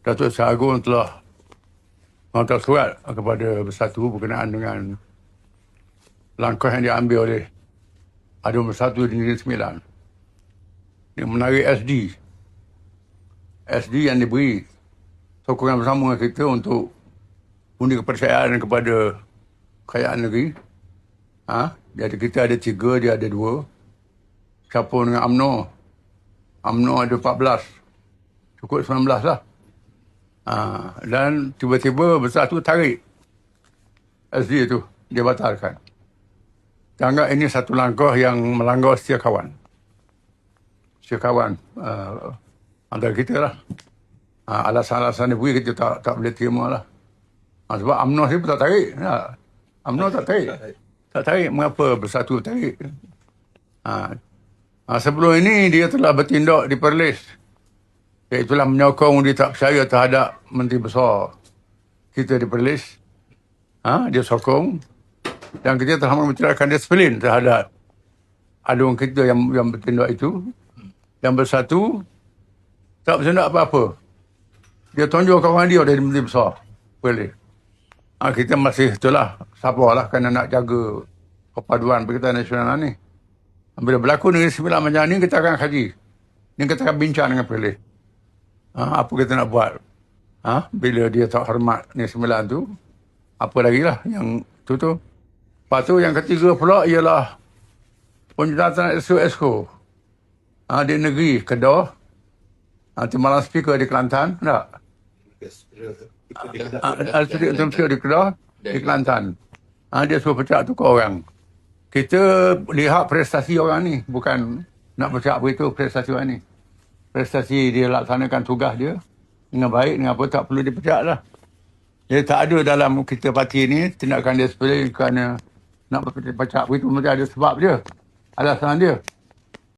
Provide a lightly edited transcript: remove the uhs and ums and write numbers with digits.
Datuk Seri Agong telah menghantar surat kepada Bersatu berkenaan dengan langkah yang diambil oleh Adun Bersatu di Negeri Sembilan. Dia menarik SD yang diberi sokongan bersama dengan kita untuk undi kepercayaan kepada kekayaan negeri. Jadi kita ada 3, dia ada 2. Campur dengan UMNO. UMNO ada 14. Cukup 19 lah. Dan tiba-tiba Bersatu tarik SD itu, dia batalkan. Jangan ini satu langkah yang melanggar setia kawan. Setia kawan antara kita lah. Alasan-alasan dia beri kita tak boleh terima lah. Sebab UMNO saya pun tak tarik. UMNO tak tarik. Tak tarik. Mengapa Bersatu tarik? Sebelum ini dia telah bertindak di Perlis. Iaitulah menyokong dia tak percaya terhadap Menteri Besar kita di Perlis. Dia sokong. Dan kita telah membicarakan disiplin terhadap adun kita yang bertindak itu. Yang Bersatu tak bertindak apa-apa. Dia tunjuk kawan dia dari Menteri Besar Perlis. Kita masih itulah sabarlah kerana nak jaga perpaduan Perikatan Nasional ni. Bila berlaku Negeri Sembilan macam ni, kita akan kaji. Ni kita akan bincang dengan Perlis. Apa kita nak buat? Bila dia tak hormat Negeri Sembilan tu, apa lagi lah yang tu. Lepas tu yang ketiga pula ialah penjelasan SO di negeri Kedah. Timbalan speaker di Kelantan, tak? Speaker di Kedah, di Kelantan. Dia suruh pecat tu ke orang. Kita lihat prestasi orang ni, bukan nak pecat beritahu prestasi orang ni. Prestasi dia laksanakan tugas dia dengan baik, dengan apa, tak perlu dipecat lah. Jadi tak ada dalam kita parti ni tindakan disiplin kerana nak pecat beritahu, mesti ada sebab dia, alasan dia.